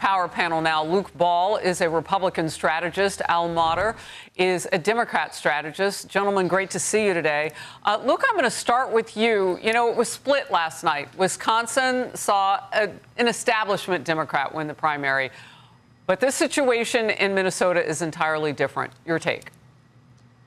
power panel now. Luke Ball is a Republican strategist. Al Motter is a Democrat strategist. Gentlemen, great to see you today. Luke, I'm going to start with you. You know, it was split last night. Wisconsin saw an establishment Democrat win the primary. But this situation in Minnesota is entirely different. Your take?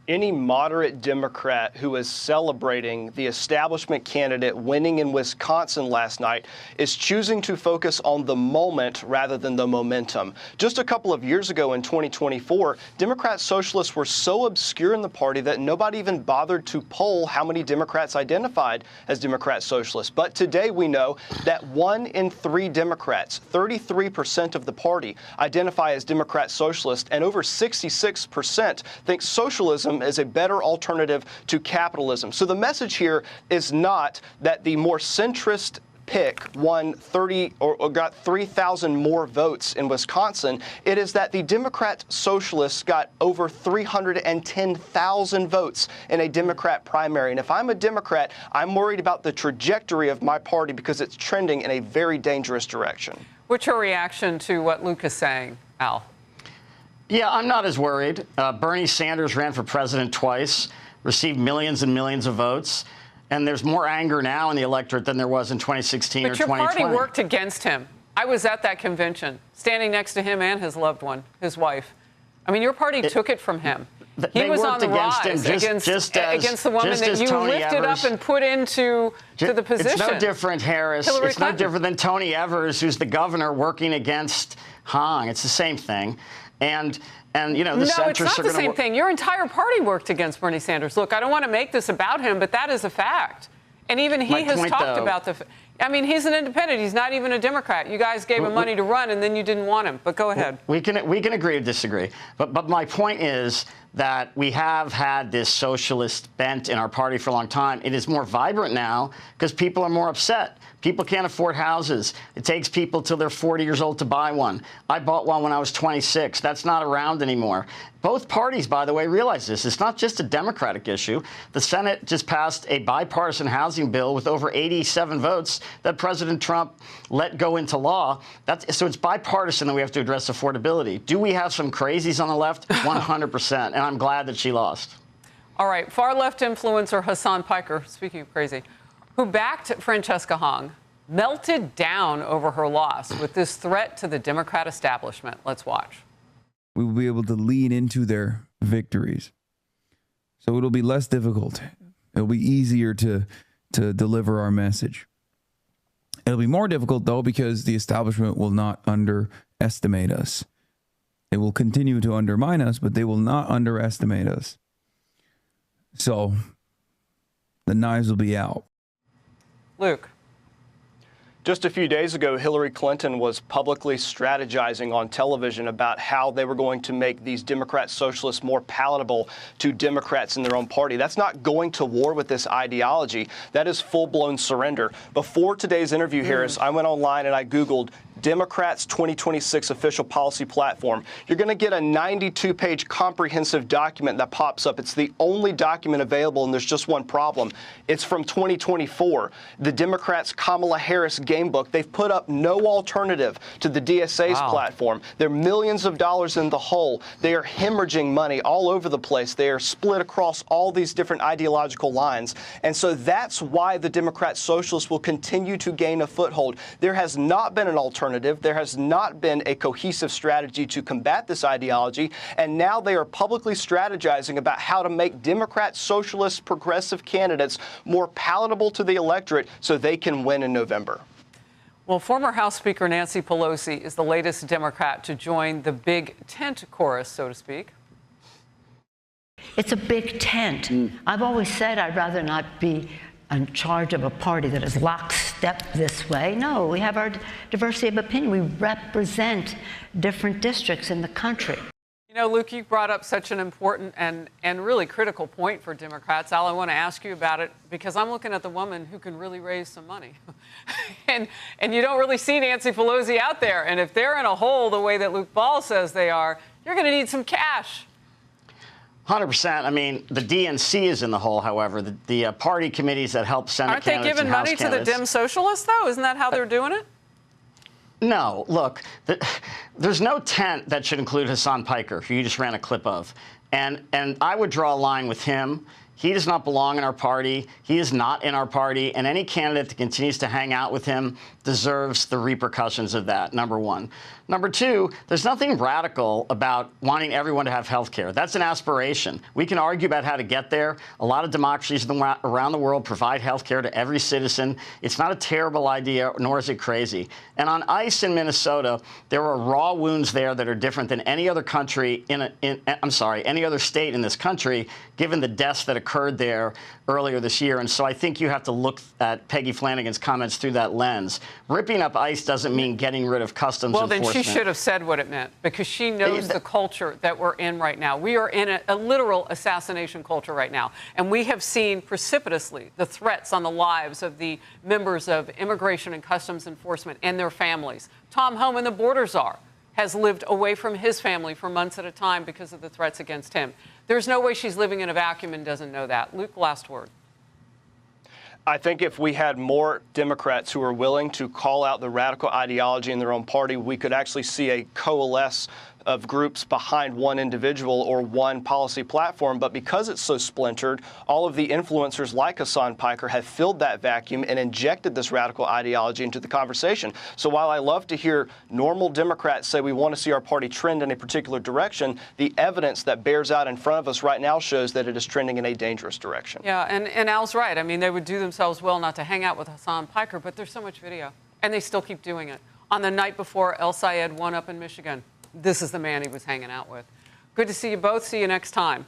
Any moderate Democrat who is celebrating the establishment candidate winning in Wisconsin last night is choosing to focus on the moment rather than the momentum. Just a couple of years ago in 2024, Democrat socialists were so obscure in the party that nobody even bothered to poll how many Democrats identified as Democrat socialists. But today we know that 1 in 3 Democrats, 33% of the party, identify as Democrat socialist, and over 66% think socialism is a better alternative to capitalism. So the message here is not that the more centrist pick won 30 or got 3,000 more votes in Wisconsin. It is that the Democrat socialists got over 310,000 votes in a Democrat primary. And if I'm a Democrat, I'm worried about the trajectory of my party because it's trending in a very dangerous direction. What's your reaction to what Luke is saying, Al? Yeah, I'm not as worried. Bernie Sanders ran for president twice, received millions and millions of votes, and there's more anger now in the electorate than there was in 2016 or 2020. But your party worked against him. I was at that convention, standing next to him and his loved one, his wife. I mean, your party took it from him. He was on the rise against the woman that you lifted up and put into the position. It's no different, Harris. It's no different than Tony Evers, who's the governor, working against Hong. It's the same thing. And you know, the centrists are going to... No, it's not the same thing. Your entire party worked against Bernie Sanders. Look, I don't want to make this about him, but that is a fact. And even he has talked about the... I mean, he's an independent. He's not even a Democrat. You guys gave him money to run, and then you didn't want him. But go ahead. We can agree to disagree. But my point is that we have had this socialist bent in our party for a long time. It is more vibrant now because people are more upset. People can't afford houses. It takes people till they're 40 years old to buy one. I bought one when I was 26. That's not around anymore. Both parties, by the way, realize this. It's not just a Democratic issue. The Senate just passed a bipartisan housing bill with over 87 votes that President Trump let go into law. So it's bipartisan that we have to address affordability. Do we have some crazies on the left? 100%. And I'm glad that she lost. All right. Far left influencer Hassan Piker, speaking of crazy, who backed Francesca Hong, melted down over her loss with this threat to the Democrat establishment. Let's watch. We will be able to lean into their victories. So it'll be less difficult. It'll be easier to deliver our message. It'll be more difficult, though, because the establishment will not underestimate us. It will continue to undermine us, but they will not underestimate us. So the knives will be out. Luke. Just a few days ago, Hillary Clinton was publicly strategizing on television about how they were going to make these Democrat socialists more palatable to Democrats in their own party. That's not going to war with this ideology. That is full-blown surrender. Before today's interview, Harris, I went online and I Googled Democrats' 2026 official policy platform. You're going to get a 92-page comprehensive document that pops up. It's the only document available, and there's just one problem. It's from 2024. The Democrats' Kamala Harris game book. They've put up no alternative to the DSA's platform. They're millions of dollars in the hole. They are hemorrhaging money all over the place. They are split across all these different ideological lines. And so that's why the Democrat socialists will continue to gain a foothold. There has not been an alternative. There has not been a cohesive strategy to combat this ideology, and now they are publicly strategizing about how to make Democrat, socialist, progressive candidates more palatable to the electorate so they can win in November. Well, former House Speaker Nancy Pelosi is the latest Democrat to join the big tent chorus, so to speak. It's a big tent. I've always said I'd rather not be in charge of a party that is lockstep this way. No, we have our diversity of opinion. We represent different districts in the country. You know, Luke, you brought up such an important and really critical point for Democrats. Al, I want to ask you about it because I'm looking at the woman who can really raise some money. and you don't really see Nancy Pelosi out there. And if they're in a hole the way that Luke Ball says they are, you're going to need some cash. 100%. I mean, the DNC is in the hole, however. The party committees that help Senate candidates and House candidates. Aren't they giving money to the Dem socialists, though? Isn't that how they're doing it? No, look, there's no tent that should include Hassan Piker, who you just ran a clip of. And I would draw a line with him. He does not belong in our party. He is not in our party. And any candidate that continues to hang out with him deserves the repercussions of that, number one. Number two, there's nothing radical about wanting everyone to have health care. That's an aspiration. We can argue about how to get there. A lot of democracies around the world provide health care to every citizen. It's not a terrible idea, nor is it crazy. And on ICE in Minnesota, there are raw wounds there that are different than any other country any other state in this country, given the deaths that occurred there earlier this year. And so I think you have to look at Peggy Flanagan's comments through that lens. Ripping up ICE doesn't mean getting rid of customs enforcement. Well, then she should have said what it meant, because she knows the culture that we're in right now. We are in a literal assassination culture right now. And we have seen precipitously the threats on the lives of the members of Immigration and Customs Enforcement and their families. Tom Homan, the border czar, has lived away from his family for months at a time because of the threats against him. There's no way she's living in a vacuum and doesn't know that. Luke, last word. I think if we had more Democrats who are willing to call out the radical ideology in their own party, we could actually see a coalesce of groups behind one individual or one policy platform. But because it's so splintered, all of the influencers like Hassan Piker have filled that vacuum and injected this radical ideology into the conversation. So while I love to hear normal Democrats say we want to see our party trend in a particular direction, the evidence that bears out in front of us right now shows that it is trending in a dangerous direction. Yeah, and Al's right. I mean, they would do themselves well not to hang out with Hassan Piker, but there's so much video, and they still keep doing it. On the night before El Sayed won up in Michigan, this is the man he was hanging out with. Good to see you both. See you next time.